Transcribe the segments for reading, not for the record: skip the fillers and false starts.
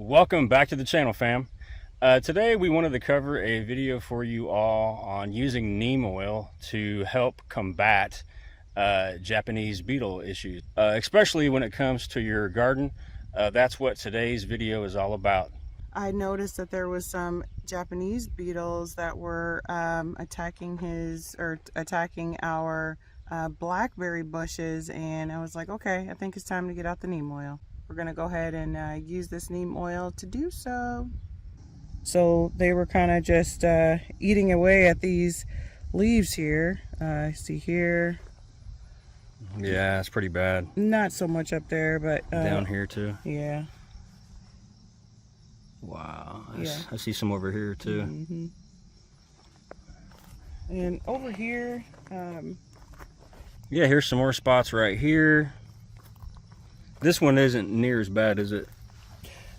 Welcome back to the channel, fam. Today we wanted to cover a video for you all on using neem oil to help combat Japanese beetle issues, especially when it comes to your garden. That's what today's video is all about. I noticed that there was some Japanese beetles that were attacking our blackberry bushes, and I was like, okay, I think it's time to get out the neem oil. We're gonna go ahead and use this neem oil to do so. So they were kind of just eating away at these leaves here. See here. Yeah, it's pretty bad. Not so much up there, but down here too. Yeah. Wow. I see some over here too. Mm-hmm. And over here. Yeah, here's some more spots right here. This one isn't near as bad, is it?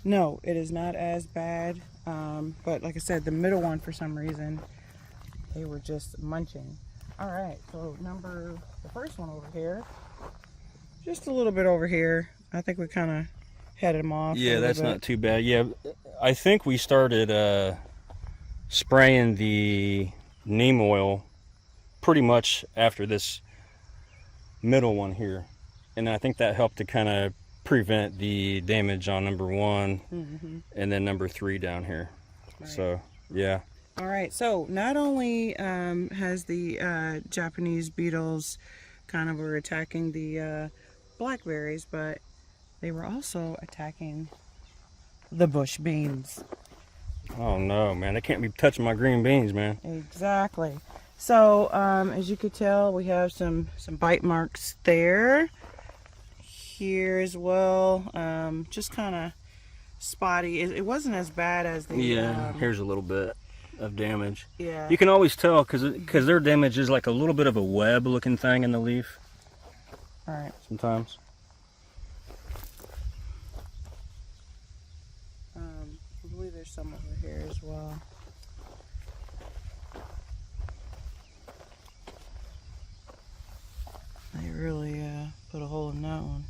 No, it is not as bad. But like I said, the middle one, for some reason, they were just munching. All right, so the first one over here, just a little bit over here. I think we kind of headed them off. Yeah, that's not too bad. Yeah, I think we started spraying the neem oil pretty much after this middle one here. And I think that helped to kind of prevent the damage on number one, and then number 3 down here. Right. So, yeah. All right, so not only has the Japanese beetles were attacking the blackberries, but they were also attacking the bush beans. Oh no, man, they can't be touching my green beans, man. Exactly. So, as you could tell, we have some bite marks there. Here as well, just kind of spotty. It wasn't as bad as the here's a little bit of damage. Yeah, you can always tell because their damage is like a little bit of a web looking thing in the leaf. All right, sometimes I believe there's some over here as well. They really put a hole in that one.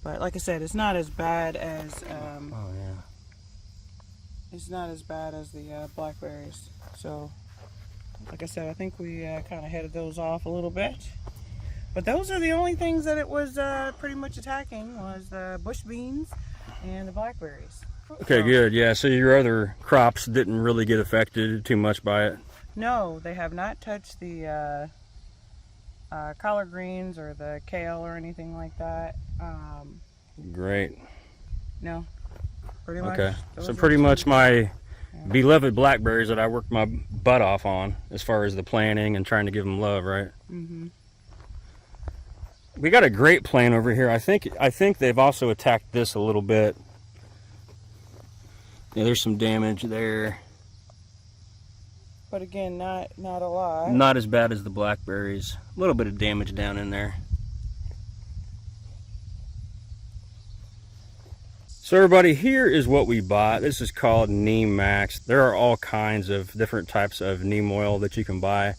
But like I said, it's not as bad as it's not as bad as the blackberries. So, like I said, I think we kind of headed those off a little bit. But those are the only things that it was pretty much attacking, was the bush beans and the blackberries. Okay, good. Yeah, so your other crops didn't really get affected too much by it? No, they have not touched the collard greens or the kale or anything like that. Great. No, pretty much. Okay, so pretty much my beloved blackberries that I worked my butt off on as far as the planting and trying to give them love, right? We got a great plant over here. I think they've also attacked this a little bit. Yeah, there's some damage there. But again, not a lot. Not as bad as the blackberries. A little bit of damage down in there. So everybody, here is what we bought. This is called Neem Max. There are all kinds of different types of neem oil that you can buy.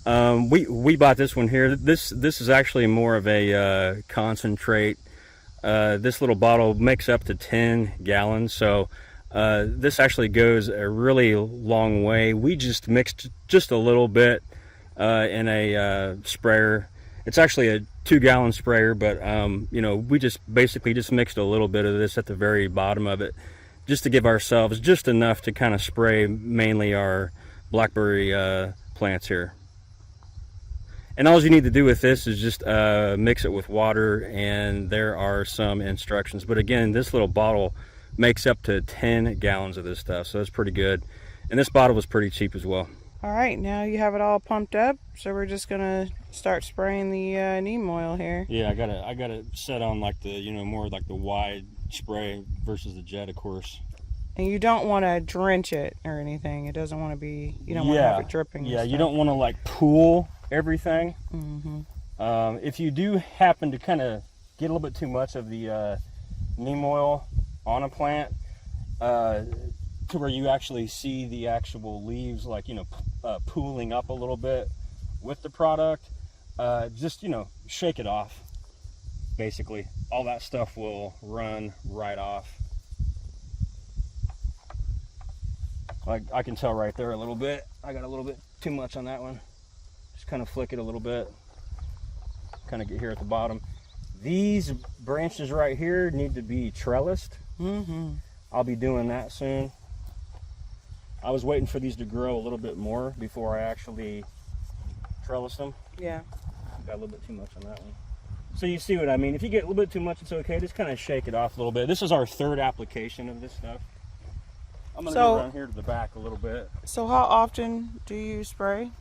We bought this one here. This is actually more of a concentrate. This little bottle makes up to 10 gallons. So this actually goes a really long way. We just mixed just a little bit in a sprayer. It's actually a 2-gallon sprayer, but you know, we just basically just mixed a little bit of this at the very bottom of it, just to give ourselves just enough to kind of spray mainly our blackberry plants here. And all you need to do with this is just mix it with water, and there are some instructions. But again, this little bottle makes up to 10 gallons of this stuff, so that's pretty good. And this bottle was pretty cheap as well. All right, now you have it all pumped up, so we're just gonna start spraying the neem oil here. Yeah, I got it set on like the, you know, more like the wide spray versus the jet, of course. And you don't want to drench it or anything. It doesn't want to be, you don't want to have it dripping. Yeah, you don't want to like pool everything. If you do happen to kind of get a little bit too much of the neem oil on a plant, to where you actually see the actual leaves, like, you know, pooling up a little bit with the product, just, you know, shake it off. Basically, all that stuff will run right off. Like I can tell right there a little bit. I got a little bit too much on that one. Just kind of flick it a little bit. Kind of get here at the bottom. These branches right here need to be trellised. I'll be doing that soon. I was waiting for these to grow a little bit more before I actually trellis them. Yeah. Got a little bit too much on that one. So you see what I mean. If you get a little bit too much, it's okay. Just kind of shake it off a little bit. This is our third application of this stuff. I'm going to go around here to the back a little bit. So how often do you spray?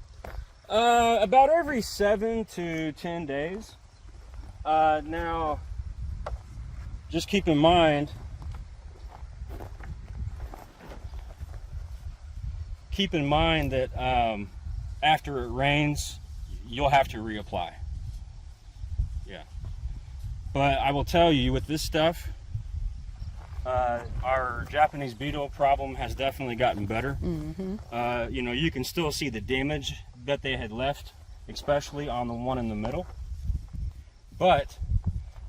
About every 7 to 10 days. Now, just keep in mind, that after it rains, you'll have to reapply. Yeah. But I will tell you, with this stuff, our Japanese beetle problem has definitely gotten better. You know, you can still see the damage that they had left, especially on the one in the middle. But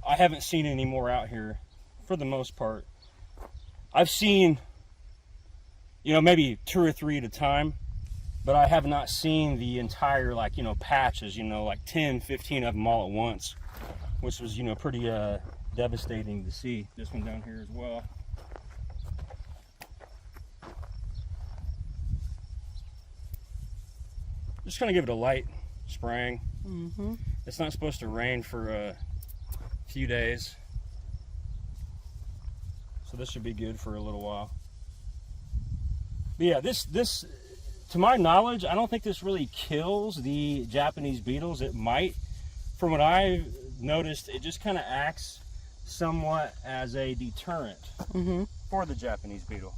I haven't seen any more out here for the most part. I've seen, you know, maybe 2 or 3 at a time, but I have not seen the entire, like, you know, patches, you know, like 10, 15 of them all at once, which was, you know, pretty devastating to see. This one down here as well. Just gonna give it a light spraying. It's not supposed to rain for a few days, so this should be good for a little while. But yeah, this to my knowledge, I don't think this really kills the Japanese beetles. It might. From what I've noticed, it just kind of acts somewhat as a deterrent for the Japanese beetle.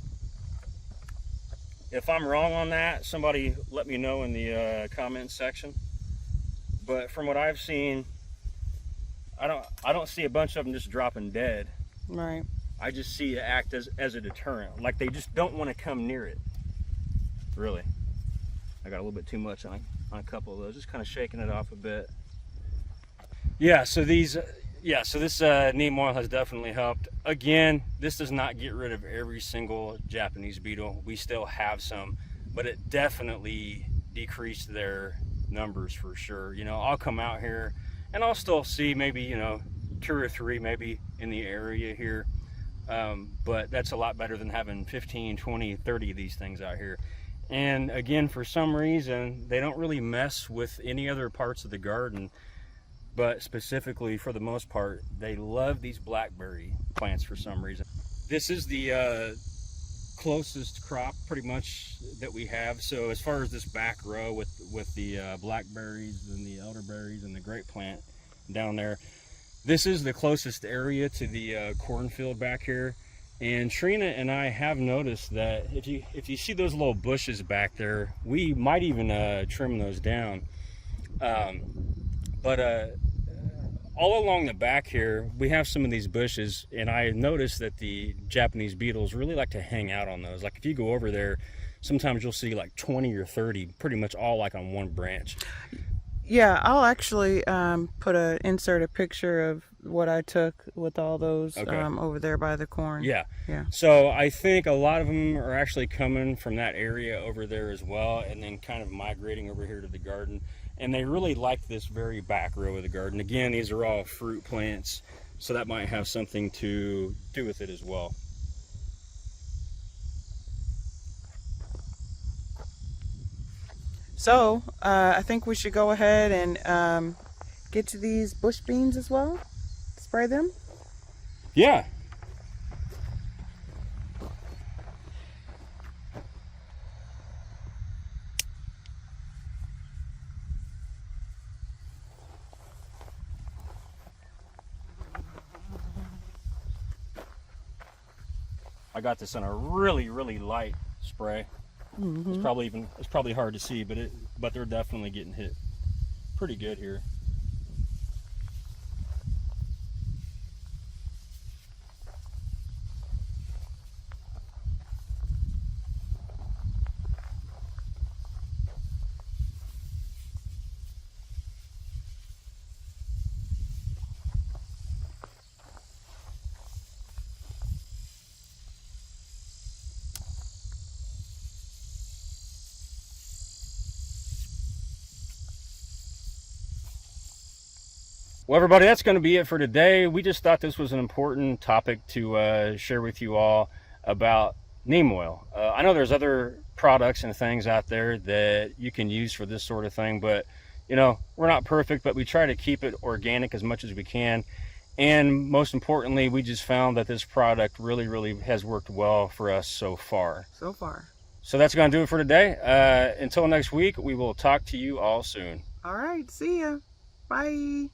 If I'm wrong on that, somebody let me know in the comments section. But from what I've seen, I don't see a bunch of them just dropping dead. Right. I just see it act as a deterrent. Like they just don't want to come near it. Really. I got a little bit too much on a couple of those. Just kind of shaking it off a bit. Yeah, so this neem oil has definitely helped. Again, this does not get rid of every single Japanese beetle. We still have some, but it definitely decreased their numbers for sure. You know, I'll come out here and I'll still see maybe, you know, 2 or 3 maybe in the area here. But that's a lot better than having 15, 20, 30 of these things out here. And again, for some reason, they don't really mess with any other parts of the garden. But specifically, for the most part, they love these blackberry plants for some reason. This is the closest crop pretty much that we have. So as far as this back row with the blackberries and the elderberries and the grape plant down there, this is the closest area to the cornfield back here. And Trina and I have noticed that if you see those little bushes back there, we might even trim those down. But all along the back here, we have some of these bushes, and I noticed that the Japanese beetles really like to hang out on those. Like if you go over there, sometimes you'll see like 20 or 30, pretty much all like on one branch. Yeah, I'll actually insert a picture of what I took with all those over there by the corn. Yeah. Yeah. So I think a lot of them are actually coming from that area over there as well, and then kind of migrating over here to the garden. And they really like this very back row of the garden. Again, these are all fruit plants, so that might have something to do with it as well. So I think we should go ahead and get to these bush beans as well. Spray them. Yeah. I got this in a really, really light spray. It's probably hard to see, but they're definitely getting hit pretty good here. Well, everybody, that's going to be it for today. We just thought this was an important topic to share with you all about neem oil. I know there's other products and things out there that you can use for this sort of thing, but you know, we're not perfect, but we try to keep it organic as much as we can. And most importantly, we just found that this product really has worked well for us so far. So that's going to do it for today. Until next week, we will talk to you all soon. All right, see ya. Bye.